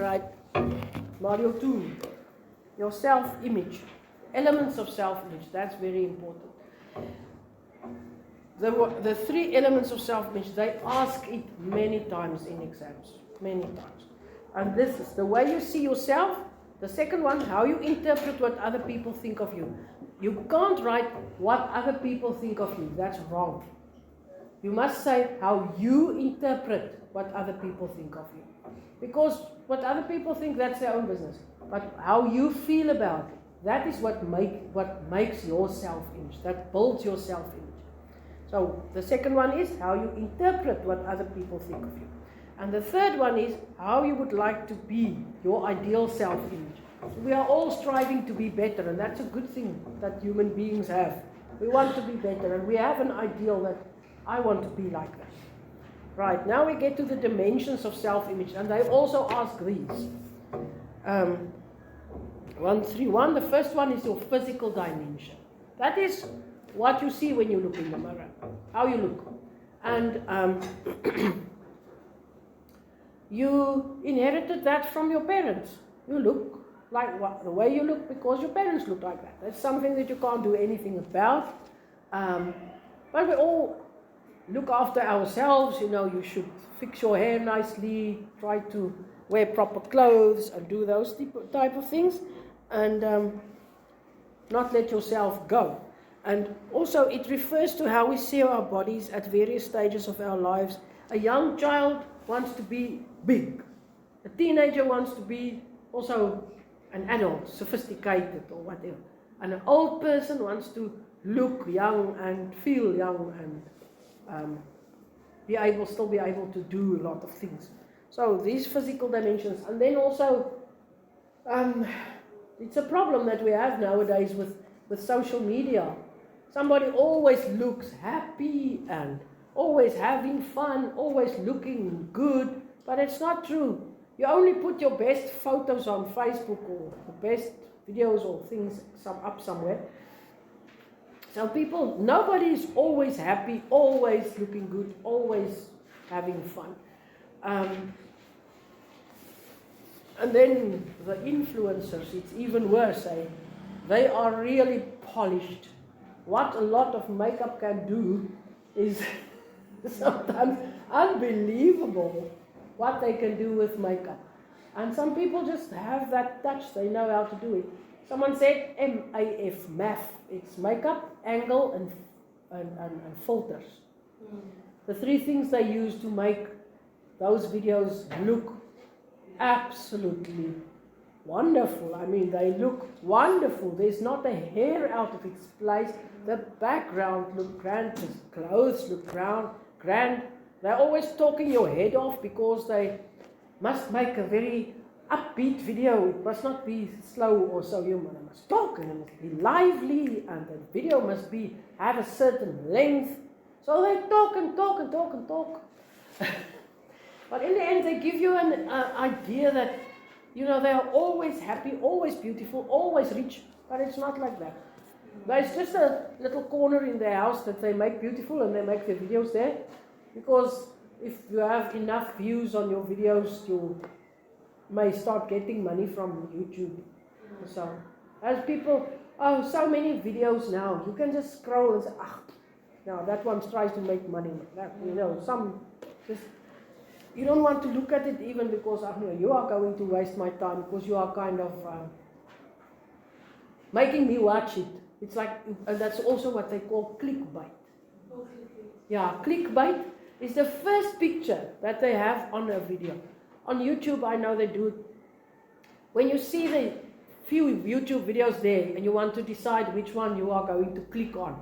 Alright, module 2, your self-image. Elements of self-image, that's very important. The 3 elements of self-image, they ask it many times in exams, many times. And this is the way you see yourself. The second one, how you interpret what other people think of you. You can't write what other people think of you, that's wrong. You must say how you interpret what other people think of you. Because what other people think, that's their own business. But how you feel about it, that is what makes your self-image, that builds your self-image. So the second one is how you interpret what other people think of you. And the third one is how you would like to be, your ideal self-image. So we are all striving to be better, and that's a good thing that human beings have. We want to be better, and we have an ideal that I want to be like that. Right, now we get to the dimensions of self-image, and they also ask these. 131, the first one is your physical dimension. That is what you see when you look in the mirror, how you look. And you inherited that from your parents. You look like the way you look because your parents look like that. That's something that you can't do anything about. But we all look after ourselves. You know, you should fix your hair nicely, try to wear proper clothes and do those type of things, and not let yourself go. And also it refers to how we see our bodies at various stages of our lives. A young child wants to be big. A teenager wants to be also an adult, sophisticated or whatever. And an old person wants to look young and feel young and still be able to do a lot of things. So these physical dimensions. And then also, it's a problem that we have nowadays with social media. Somebody always looks happy and always having fun, always looking good, but it's not true. You only put your best photos on Facebook or the best videos or things up somewhere. So nobody is always happy, always looking good, always having fun. And then the influencers, it's even worse. They are really polished. What a lot of makeup can do is sometimes unbelievable what they can do with makeup. And some people just have that touch, they know how to do it. Someone said MAF, math. It's makeup, angle, and filters. The 3 things they use to make those videos look absolutely wonderful. I mean, they look wonderful. There's not a hair out of its place. The background looks grand. The clothes look grand. They're always talking your head off because they must make a very upbeat video. It must not be slow or so human. It must talk and it must be lively, and the video must have a certain length. So they talk and talk and talk and talk. But in the end, they give you an idea that, you know, they are always happy, always beautiful, always rich. But it's not like that. There's just a little corner in their house that they make beautiful, and they make their videos there. Because if you have enough views on your videos, you may start getting money from YouTube. So, as people, so many videos now, you can just scroll and say, now that one tries to make money. That, you know, you don't want to look at it even because you are going to waste my time because you are kind of making me watch it. It's like, and that's also what they call clickbait. Yeah, clickbait is the first picture that they have on a video. On YouTube, I know they do it. When you see the few YouTube videos there and you want to decide which one you are going to click on,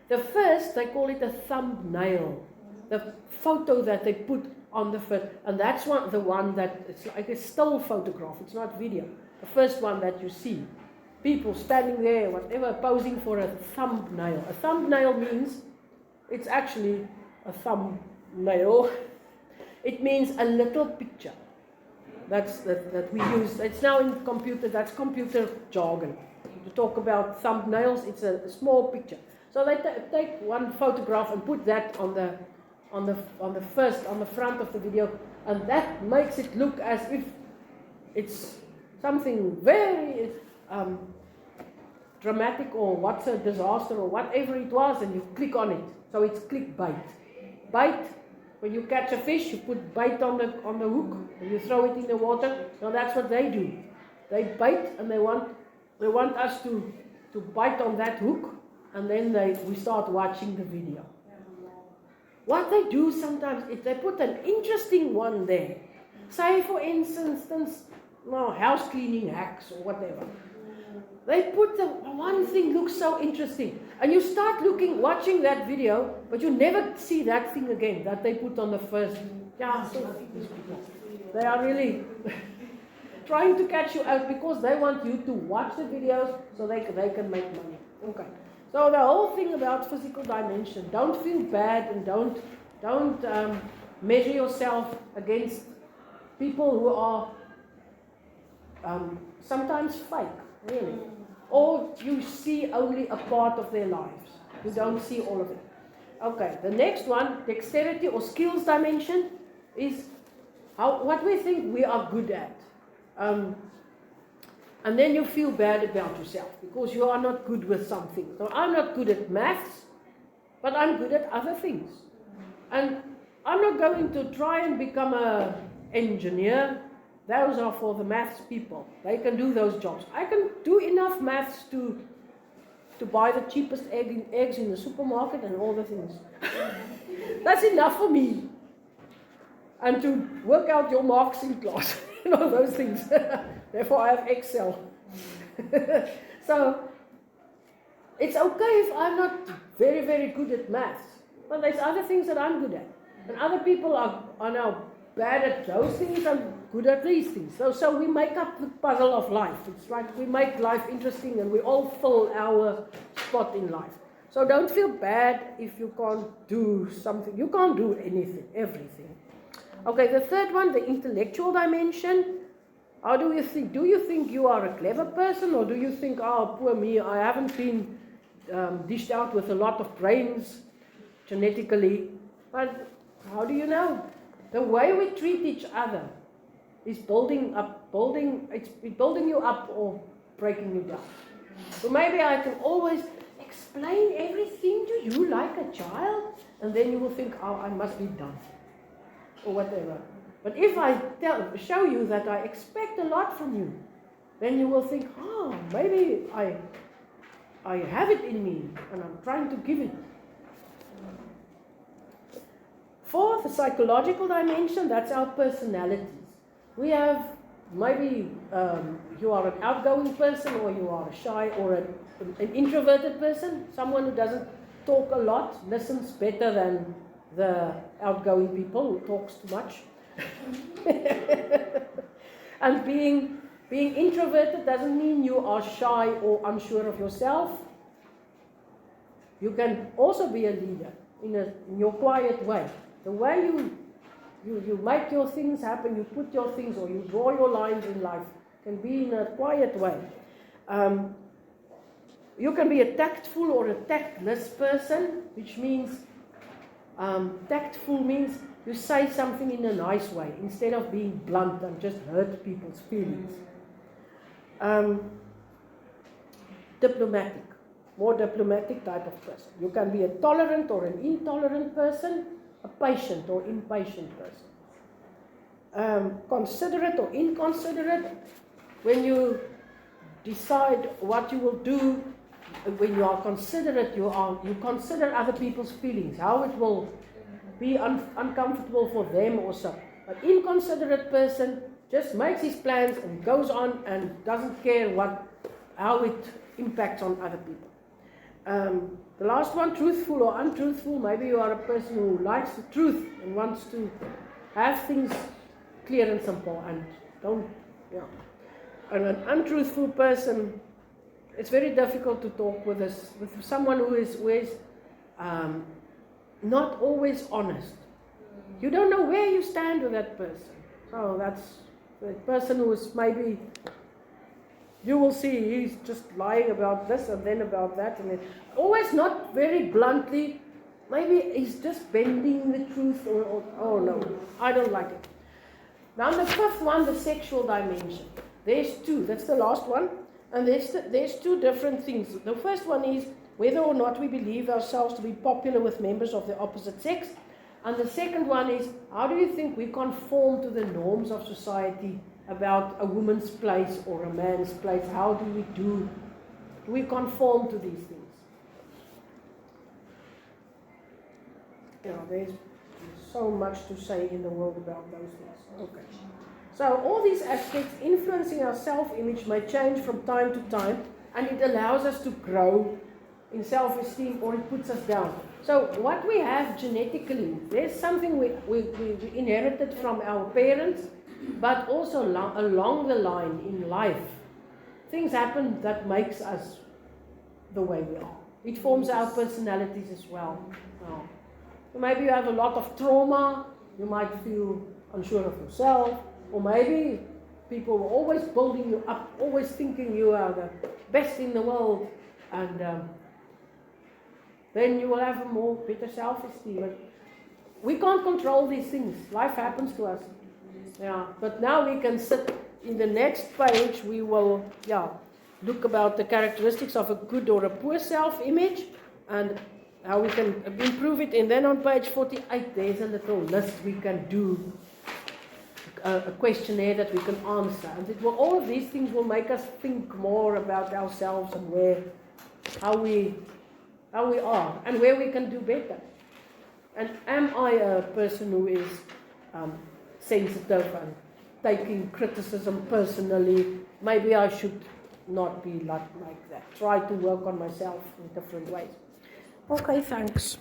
the first, they call it a thumbnail. The photo that they put on the first, and that's the one that it's like a still photograph, it's not video. The first one that you see. People standing there, whatever, posing for a thumbnail. A thumbnail means it's actually a thumbnail. It means a little picture. That we use. It's now in computer. That's computer jargon. To talk about thumbnails, it's a small picture. So they take one photograph and put that on the front of the video, and that makes it look as if it's something very dramatic, or what's a disaster, or whatever it was, and you click on it. So it's clickbait. Bait, when you catch a fish, you put bait on the hook, and you throw it in the water. Now that's what they do. They bait, and they want us to bite on that hook, and then we start watching the video. What they do sometimes is they put an interesting one there. Say, for instance, house cleaning hacks or whatever. They put the one thing looks so interesting, and you start watching that video, but you never see that thing again that they put on the first. Yeah, these people. They are really trying to catch you out because they want you to watch the videos so they can make money. Okay. So the whole thing about physical dimension, don't feel bad, and don't measure yourself against people who are sometimes fake, really. Or you see only a part of their lives. You don't see all of it. Okay, the next one, dexterity or skills dimension, is what we think we are good at. And then you feel bad about yourself because you are not good with something. So I'm not good at maths, but I'm good at other things. And I'm not going to try and become an engineer. Those are for the maths people. They can do those jobs. I can do enough maths to buy the cheapest eggs in the supermarket and all the things. That's enough for me. And to work out your marks in class. Those things. Therefore I have Excel. So it's okay if I'm not very, very good at maths. But there's other things that I'm good at. And other people are now bad at those things, I'm good at these things. So we make up the puzzle of life. It's like we make life interesting, and we all fill our spot in life. So don't feel bad if you can't do something. You can't do anything, everything. Okay, the third one, the intellectual dimension. How do you think? Do you think you are a clever person, or do you think, oh, poor me, I haven't been dished out with a lot of brains genetically? But how do you know? The way we treat each other is building you up or breaking you down. So maybe I can always explain everything to you like a child, and then you will think, oh, I must be dumb, or whatever. But if I show you that I expect a lot from you, then you will think, oh, maybe I have it in me, and I'm trying to give it. Fourth, the psychological dimension, that's our personalities. We have, maybe you are an outgoing person, or you are a shy, or an introverted person, someone who doesn't talk a lot, listens better than the outgoing people who talks too much. And being introverted doesn't mean you are shy or unsure of yourself. You can also be a leader in your quiet way. The way you make your things happen, you put your things, or you draw your lines in life, can be in a quiet way. You can be a tactful or a tactless person, which means tactful means you say something in a nice way instead of being blunt and just hurt people's feelings. Diplomatic, more diplomatic type of person. You can be a tolerant or an intolerant person, a patient or impatient person. Considerate or inconsiderate. When you decide what you will do, when you are considerate, you consider other people's feelings, how it will be uncomfortable for them or so. An inconsiderate person just makes his plans and goes on and doesn't care how it impacts on other people. The last one, truthful or untruthful. Maybe you are a person who likes the truth and wants to have things clear and simple, and And an untruthful person, it's very difficult to talk with someone who is not always honest. You don't know where you stand with that person. So that's the person who is maybe, you will see he's just lying about this and then about that, and always not very bluntly. Maybe he's just bending the truth, or oh no, I don't like it. Now the fifth one, the sexual dimension. There's two. That's the last one. And there's two different things. The first one is whether or not we believe ourselves to be popular with members of the opposite sex. And the second one is, how do you think we conform to the norms of society about a woman's place or a man's place? How do we conform to these things? You know, there's so much to say in the world about those things. Okay. So all these aspects influencing our self-image may change from time to time, and it allows us to grow in self-esteem, or it puts us down. So what we have genetically, there's something we inherited from our parents, but also along the line in life. Things happen that makes us the way we are. It forms our personalities as well. So maybe you have a lot of trauma, you might feel unsure of yourself, or maybe people were always building you up, always thinking you are the best in the world, and then you will have a more better self-esteem. We can't control these things. Life happens to us. Yeah. But now we can sit in the next page. We will look about the characteristics of a good or a poor self-image and how we can improve it. And then on page 48, there's a little list we can do, a questionnaire that we can answer. And all of these things will make us think more about ourselves and how we are and where we can do better. And am I a person who is sensitive and taking criticism personally? Maybe I should not be like that. Try to work on myself in different ways. Okay, thanks.